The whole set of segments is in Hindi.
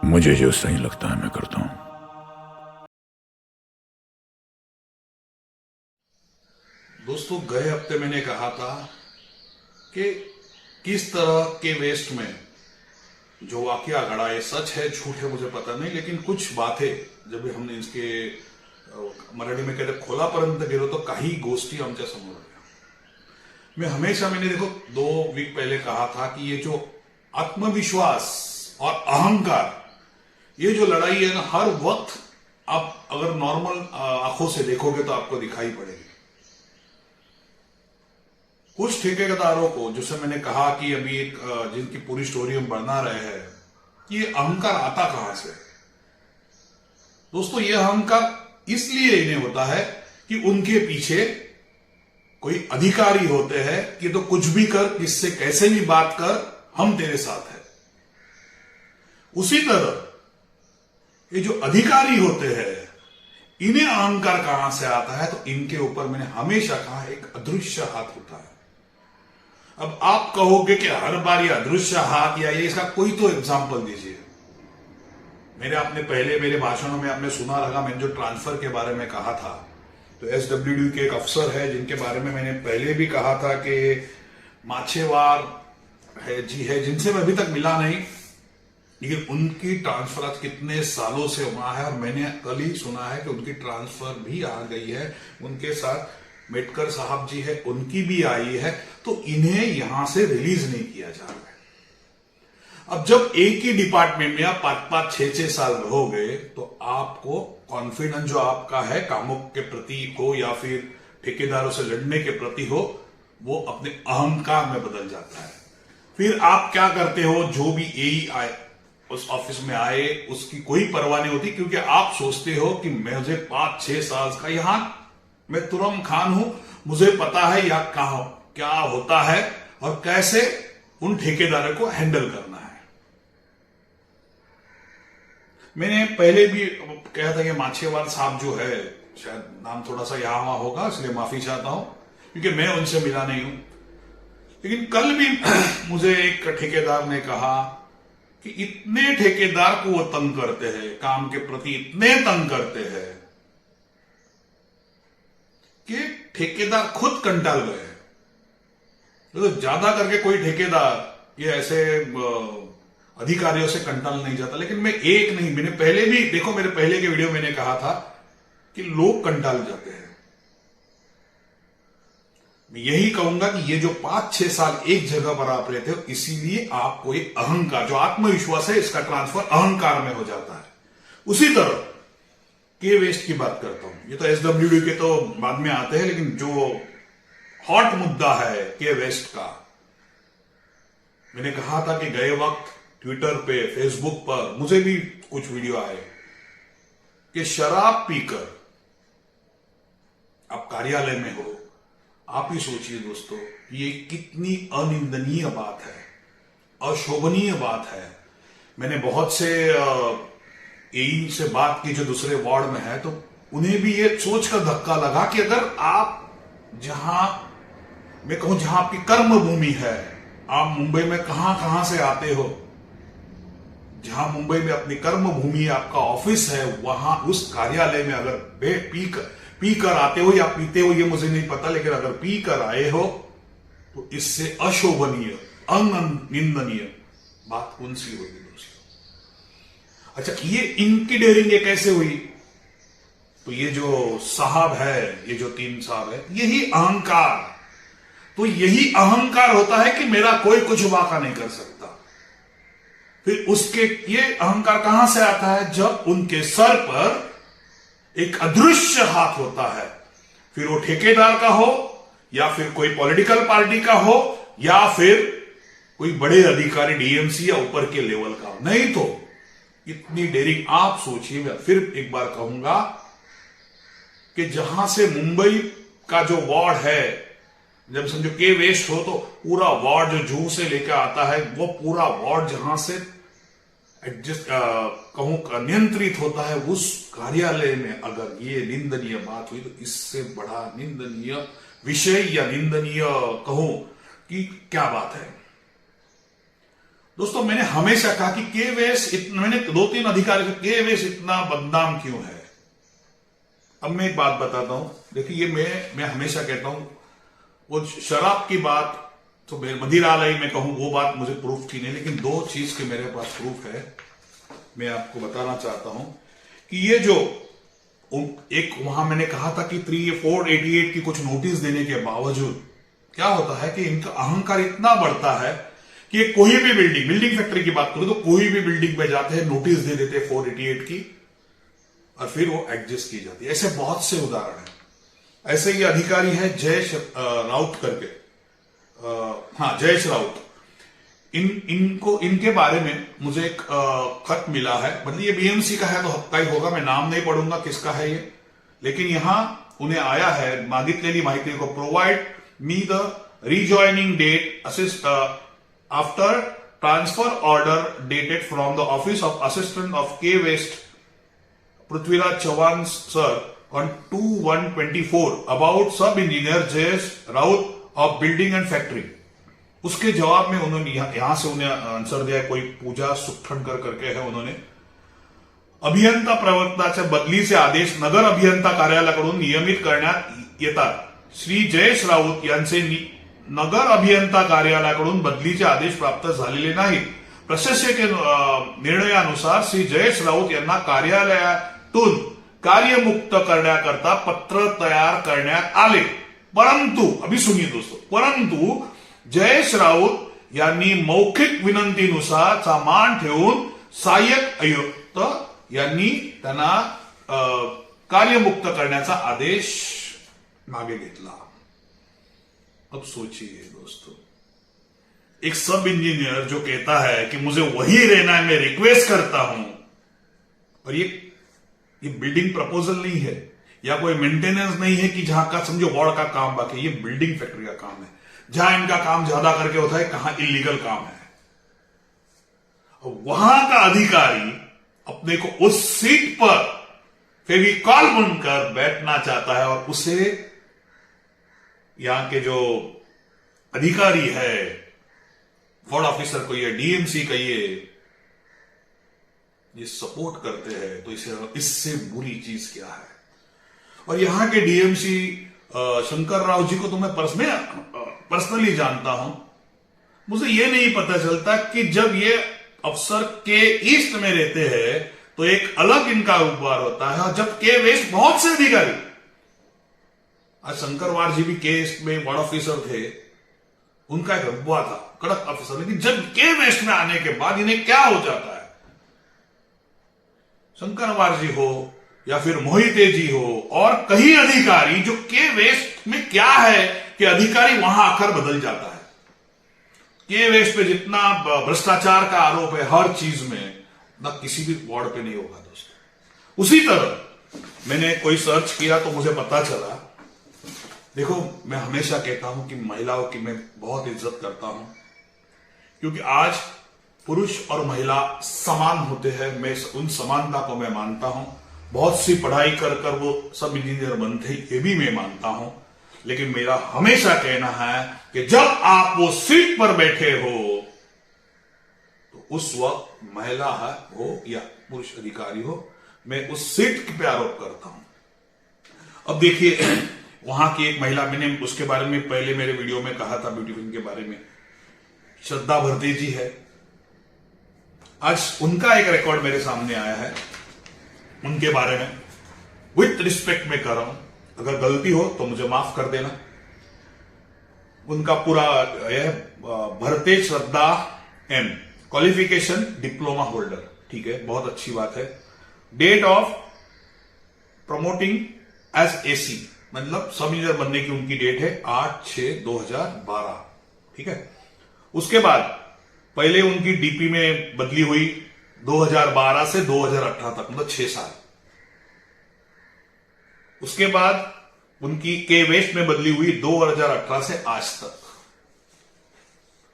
मुझे जो सही लगता है मैं करता हूं। दोस्तों, गए हफ्ते मैंने कहा था कि किस तरह के वेस्ट में जो वाकया घड़ा, ये सच है झूठ है मुझे पता नहीं, लेकिन कुछ बातें जब हमने इसके मराठी में कहते खोलापर्यंत गेलो तो काही गोष्टी आमच्या समोर आल्या। मैंने देखो 2 वीक पहले कहा था कि ये जो आत्मविश्वास और अहंकार, ये जो लड़ाई है ना, हर वक्त आप अगर नॉर्मल आंखों से देखोगे तो आपको दिखाई पड़ेगी। कुछ ठेकेदारों को, जैसे मैंने कहा कि अभी एक जिनकी पूरी स्टोरी हम बना रहे हैं, कि ये अहंकार आता कहां से। दोस्तों, ये अहंकार इसलिए इन्हें होता है कि उनके पीछे कोई अधिकारी होते हैं कि तो कुछ भी कर, किससे कैसे भी बात कर, हम तेरे साथ है। उसी तरह ये जो अधिकारी होते हैं, इन्हें अहंकार कहां से आता है, तो इनके ऊपर मैंने हमेशा कहा एक अदृश्य हाथ होता है। अब आप कहोगे कि हर बार ये अदृश्य हाथ या ये, इसका कोई तो एग्जाम्पल दीजिए। मेरे भाषणों में आपने सुना रहा, मैंने जो ट्रांसफर के बारे में कहा था, तो एसडब्ल्यूडी के एक अफसर है जिनके बारे में मैंने पहले भी कहा था कि माछेवार है जी, है जिनसे मैं अभी तक मिला नहीं, लेकिन उनकी ट्रांसफर आज कितने सालों से हुआ है, और मैंने कल ही सुना है कि उनकी ट्रांसफर भी आ गई है। उनके साथ मेटकर साहब जी है, उनकी भी आई है। तो इन्हें यहां से रिलीज नहीं किया जा रहा है। अब जब एक ही डिपार्टमेंट में आप 5-5, 6-6 साल रहोगे, तो आपको कॉन्फिडेंस जो आपका है कामों के प्रति हो या फिर ठेकेदारों से लड़ने के प्रति हो, वो अपने अहंकार में बदल जाता है। फिर आप क्या करते हो, जो भी एई आए उस ऑफिस में आए, उसकी कोई परवाह नहीं होती, क्योंकि आप सोचते हो कि मुझे 5-6 साल का यहां मैं तुरम खान हूं, मुझे पता है यहां क्या होता है और कैसे उन ठेकेदारों को हैंडल करना है। मैंने पहले भी कहा था कि माछेवार साहब जो है, शायद नाम थोड़ा सा यहां वहां होगा, इसलिए माफी चाहता हूं, क्योंकि मैं उनसे मिला नहीं हूं। लेकिन कल भी मुझे एक ठेकेदार ने कहा कि इतने ठेकेदार को वो तंग करते हैं, काम के प्रति इतने तंग करते हैं कि ठेकेदार खुद कंटाल गए। तो ज्यादा करके कोई ठेकेदार ये ऐसे अधिकारियों से कंटाल नहीं जाता, लेकिन मैं एक नहीं, मैंने पहले भी देखो, मेरे पहले के वीडियो मैंने कहा था कि लोग कंटाल जाते हैं। मैं यही कहूंगा कि ये जो 5-6 साल एक जगह पर आप रहते हो, इसीलिए आपको एक अहंकार, जो आत्मविश्वास है, इसका ट्रांसफर अहंकार में हो जाता है। उसी तरह के वेस्ट की बात करता हूं, ये तो एसडब्ल्यूडी के तो बाद में आते हैं, लेकिन जो हॉट मुद्दा है के वेस्ट का, मैंने कहा था कि गए वक्त ट्विटर पे, फेसबुक पर मुझे भी कुछ वीडियो आए कि शराब पीकर आप कार्यालय में हो। आप ही सोचिए दोस्तों, ये कितनी अनिंदनीय बात है, अशोभनीय बात है। मैंने बहुत से एई से बात की जो दूसरे वार्ड में है, तो उन्हें भी ये सोचकर धक्का लगा कि अगर आप जहां, मैं कहूं जहां आपकी कर्म भूमि है, आप मुंबई में कहां कहां से आते हो, जहां मुंबई में अपनी कर्म भूमि, आपका ऑफिस है, वहां उस कार्यालय में अगर पी कर आते हो या पीते हो, ये मुझे नहीं पता, लेकिन अगर पी कर आए हो तो इससे अशोभनीय, अनिंदनीय बात कौन सी होगी दोस्तों। अच्छा, ये इनकी डेयरिंग ये कैसे हुई, तो ये जो साहब है, ये जो 3 साहब है, यही अहंकार, तो यही अहंकार होता है कि मेरा कोई कुछ वाका नहीं कर सकता। फिर उसके ये अहंकार कहां से आता है, जब उनके सर पर एक अदृश्य हाथ होता है, फिर वो ठेकेदार का हो या फिर कोई पॉलिटिकल पार्टी का हो या फिर कोई बड़े अधिकारी डीएमसी या ऊपर के लेवल का हो। नहीं तो इतनी डेयरिंग, आप सोचिए। मैं फिर एक बार कहूंगा कि जहां से मुंबई का जो वार्ड है, जब समझो के वेस्ट हो, तो पूरा वार्ड जो जूहू से लेकर आता है, वो पूरा वार्ड जहां से एडजस्ट कहूं नियंत्रित होता है, उस कार्यालय में अगर ये निंदनीय बात हुई, तो इससे बड़ा निंदनीय विषय या निंदनीय कहूं कि क्या बात है। दोस्तों मैंने हमेशा कहा कि केवेस मैंने 2-3 अधिकारी से केवेस इतना बदनाम क्यों है। अब मैं एक बात बताता हूं, देखिए ये मैं हमेशा कहता हूं, वो शराब की बात तो मदिरालय में कहूं वो बात मुझे प्रूफ थी नहीं, लेकिन 2 चीज के मेरे पास प्रूफ है। मैं आपको बताना चाहता हूं कि ये जो एक वहां मैंने कहा था कि 488 की कुछ नोटिस देने के बावजूद क्या होता है कि इनका अहंकार इतना बढ़ता है कि ये कोई भी बिल्डिंग फैक्ट्री की बात करूं तो कोई भी बिल्डिंग में जाते हैं, नोटिस दे देते हैं 488 की और फिर वो एडजस्ट की जाती है। ऐसे बहुत से उदाहरण हैं। ऐसे ये अधिकारी है जयेश राउत करके, हाँ जयेश राउत, इनके बारे में मुझे एक खत मिला है, मतलब ये बीएमसी का है तो हक्का ही होगा, मैं नाम नहीं पढ़ूंगा किसका है ये, लेकिन यहां उन्हें आया है मागितलेली माहिती को provide me the rejoining date assist after transfer order dated from the office of assistant of K west Prithviraj Chauhan sir on 2/1/24 about sub engineer Jayesh Raut of building and factory. उसके जवाब में उन्होंने यहां से उन्हें आंसर दिया, कोई पूजा सुखठणकर करके है, उन्होंने अभियंता प्रवर्तनाच्या बदलीचे आदेश नगर अभियंता कार्यालयाकडून नियमित करण्यात येतात। श्री जयेश राऊत यांचे नगर अभियंता कार्यालयाकडून बदलीचे आदेश प्राप्त झालेले नाहीत। प्रशासकीय निर्णयानुसार श्री जयेश राऊत यांना कार्यालयातून कार्यमुक्त करण्याकरता पत्र तयार करण्यात आले, परंतु अभी सुनिए दोस्तों, परंतु जयेश राऊत यांनी मौखिक विनंतीनुसार चा मान ठेवून सहाय्यक आयुक्त यांनी त्यांना कार्यमुक्त करण्याचा आदेश मागे घेतला। अब सोचिए दोस्तों, एक सब इंजीनियर जो कहता है कि मुझे वही रहना है, मैं रिक्वेस्ट करता हूं, और ये बिल्डिंग प्रपोजल नहीं है या कोई मेंटेनेंस नहीं है कि जहां का समझो वार्ड का काम बाकी, ये बिल्डिंग फैक्ट्री का काम है जहां इनका काम ज्यादा करके होता है, कहां इलीगल काम है। वहां का अधिकारी अपने को उस सीट पर फेविकॉल बनकर बैठना चाहता है और उसे यहां के जो अधिकारी है, वार्ड ऑफिसर कहिए, डीएमसी कहिए, ये सपोर्ट करते हैं, तो इससे बुरी चीज क्या है। और यहां के डीएमसी शंकर राव जी को तो मैं पर्सनली जानता हूं, मुझे यह नहीं पता चलता कि जब ये अफसर के ईस्ट में रहते हैं तो एक अलग इनका उपवार होता है, और जब के वेस्ट बहुत से अधिकारी, आज शंकरवार जी भी के ईस्ट में वार्ड ऑफिसर थे, उनका एक रुतबा था कड़क ऑफिसर, लेकिन जब के वेस्ट में आने के बाद इन्हें क्या हो जाता है, शंकरवार जी हो या फिर मोहिते जी हो और कई अधिकारी, जो के वेस्ट में क्या है कि अधिकारी वहां आकर बदल जाता है। के वेस्ट पे जितना भ्रष्टाचार का आरोप है हर चीज में, ना किसी भी वार्ड पे नहीं होगा दोस्तों। उसी तरह मैंने कोई सर्च किया तो मुझे पता चला, देखो मैं हमेशा कहता हूं कि महिलाओं की मैं बहुत इज्जत करता हूं, क्योंकि आज पुरुष और महिला समान होते हैं, मैं उन समानता को मैं मानता हूं। बहुत सी पढ़ाई कर वो सब इंजीनियर बनते, ये भी मैं मानता हूं, लेकिन मेरा हमेशा कहना है कि जब आप वो सीट पर बैठे हो तो उस वक्त महिला है हो या पुरुष अधिकारी हो, मैं उस सीट पे आरोप करता हूं। अब देखिए वहां की एक महिला, मैंने उसके बारे में पहले मेरे वीडियो में कहा था, ब्यूटीफिन के बारे में, श्रद्धा भरती जी है। आज उनका एक रिकॉर्ड मेरे सामने आया है, उनके बारे में विथ रिस्पेक्ट में कर रहा हूं, अगर गलती हो तो मुझे माफ कर देना। उनका पूरा यह भरते Shraddha M, qualification diploma holder, ठीक है, बहुत अच्छी बात है। Date of promoting as AC, मतलब सब इंजीनियर बनने की उनकी डेट है 8/6/2012, ठीक है। उसके बाद पहले उनकी डीपी में बदली हुई 2012 से 2018 तक, मतलब 6 साल। उसके बाद उनकी के वेस्ट में बदली हुई 2018 से आज तक।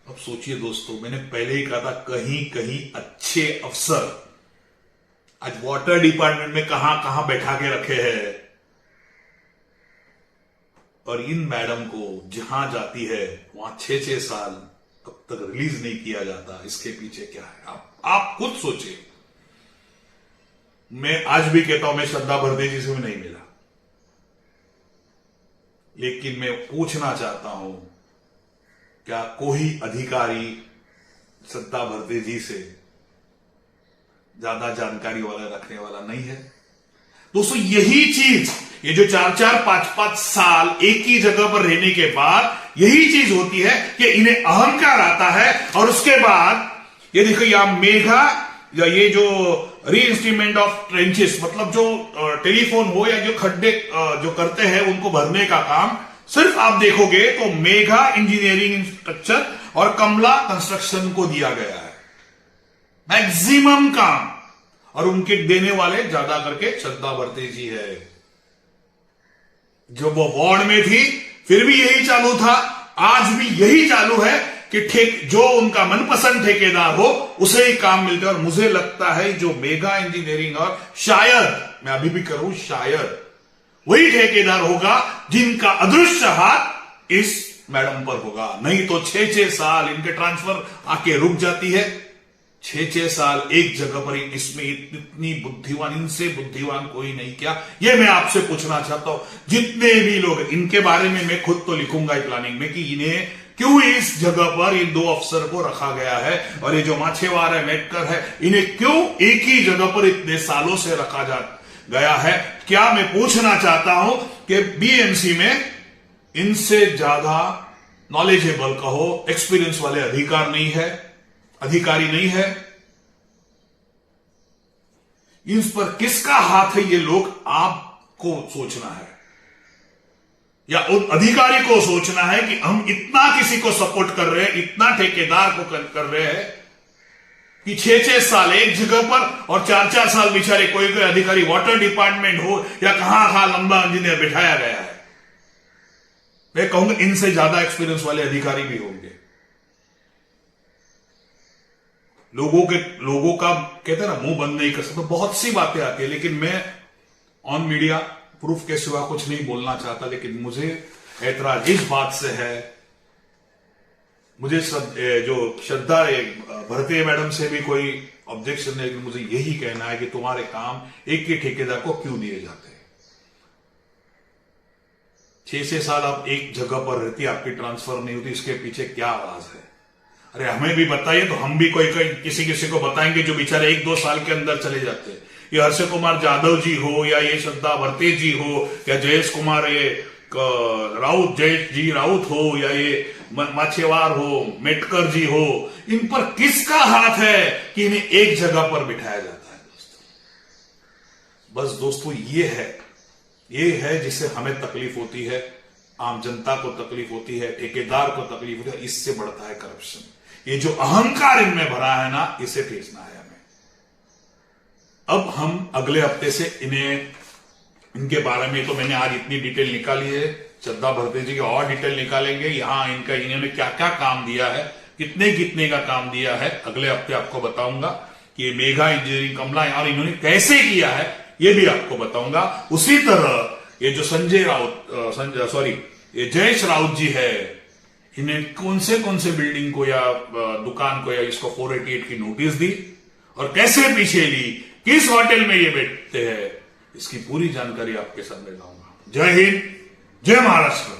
अब सोचिए दोस्तों, मैंने पहले ही कहा था कहीं कहीं अच्छे अफसर आज वाटर डिपार्टमेंट में कहां कहां बैठा के रखे हैं, और इन मैडम को जहां जाती है वहां 6-6 साल। अब तक रिलीज नहीं किया जाता, इसके पीछे क्या है आप खुद सोचिए। मैं आज भी कहता हूं मैं श्रद्धा भरते जी से भी नहीं मिला, लेकिन मैं पूछना चाहता हूं क्या कोई अधिकारी श्रद्धा भरते जी से ज्यादा जानकारी वाला रखने वाला नहीं है? दोस्तों यही चीज, ये जो 4-4, 5-5 साल एक ही जगह पर रहने के बाद यही चीज होती है कि इन्हें अहंकार आता है, और उसके बाद ये देखो यहां मेघा या ये जो री इंस्ट्रूमेंट ऑफ ट्रेंचेस, मतलब जो टेलीफोन हो या जो खड्डे जो करते हैं उनको भरने का काम, सिर्फ आप देखोगे तो मेघा इंजीनियरिंग इंफ्रास्ट्रक्चर और कमला कंस्ट्रक्शन को दिया गया है मैक्सिमम काम, और उनके देने वाले ज्यादा करके श्रद्धा भरते जी है। जब वो वार्ड में थी फिर भी यही चालू था, आज भी यही चालू है कि जो उनका मनपसंद ठेकेदार हो उसे ही काम मिलता है। और मुझे लगता है जो मेगा इंजीनियरिंग, और शायद मैं अभी भी करूं, शायद वही ठेकेदार होगा जिनका अदृश्य हाथ इस मैडम पर होगा। नहीं तो 6-6 साल इनके ट्रांसफर आके रुक जाती है, 6-6 साल एक जगह पर। इसमें इतनी बुद्धिमान, इनसे बुद्धिमान कोई नहीं क्या, ये मैं आपसे पूछना चाहता हूं। जितने भी लोग इनके बारे में, मैं खुद तो लिखूंगा प्लानिंग में कि इन्हें क्यों इस जगह पर इन 2 अफसर को रखा गया है, और ये जो माछेवार है, मेटकर है, इन्हें क्यों एक ही जगह पर इतने सालों से रखा गया है। क्या मैं पूछना चाहता हूं कि बीएमसी में इनसे ज्यादा नॉलेजेबल कहो, एक्सपीरियंस वाले अधिकारी नहीं है? इस पर किसका हाथ है, ये लोग आपको सोचना है, या उन अधिकारी को सोचना है कि हम इतना किसी को सपोर्ट कर रहे हैं, इतना ठेकेदार को कर रहे हैं कि 6-6 साल एक जगह पर, और 4-4 साल बेचारे कोई अधिकारी वाटर डिपार्टमेंट हो या कहां लंबा इंजीनियर बिठाया गया है। मैं कहूंगा इनसे ज्यादा एक्सपीरियंस वाले अधिकारी भी होंगे। लोगों का कहते हैं ना, मुंह बंद नहीं कर सकते, बहुत सी बातें आती है, लेकिन मैं ऑन मीडिया प्रूफ के सिवा कुछ नहीं बोलना चाहता। लेकिन मुझे ऐतराज इस बात से है, मुझे जो श्रद्धा भरते मैडम से भी कोई ऑब्जेक्शन नहीं, लेकिन मुझे यही कहना है कि तुम्हारे काम एक ही ठेकेदार को क्यों दिए जाते हैं? 6-6 साल आप एक जगह पर रहती, आपकी ट्रांसफर नहीं होती, इसके पीछे क्या राज है? अरे हमें भी बताइए तो हम भी कोई किसी को बताएंगे जो बेचारे 1-2 साल के अंदर चले जाते हैं। ये हर्ष कुमार यादव जी हो, या ये श्रद्धा भरते जी हो, या जयेश कुमार ये जयेश जी राउत हो, या ये माछेवार हो, मेटकर जी हो, इन पर किसका हाथ है कि इन्हें एक जगह पर बिठाया जाता है? दोस्तों बस दोस्तों ये है जिससे हमें तकलीफ होती है, आम जनता को तकलीफ होती है, ठेकेदार को तकलीफ होती है। इससे बढ़ता है करप्शन। ये जो अहंकार इनमें भरा है ना, इसे ठेसना है हमें। अब हम अगले हफ्ते से इनके बारे में तो मैंने आज इतनी डिटेल निकाली है, श्रद्धा भरते जी की और डिटेल निकालेंगे। यहां इन्होंने क्या क्या काम दिया है, कितने का काम दिया है, अगले हफ्ते आपको बताऊंगा कि ये मेघा इंजीनियरिंग कमला और इन्होंने कैसे किया है, ये भी आपको बताऊंगा। उसी तरह ये जो ये जयेश राउत जी है, इन्हें कौन से बिल्डिंग को या दुकान को या इसको 488 की नोटिस दी, और कैसे पीछे ली, किस होटल में ये बैठते हैं, इसकी पूरी जानकारी आपके सामने लाऊंगा। जय हिंद, जय महाराष्ट्र।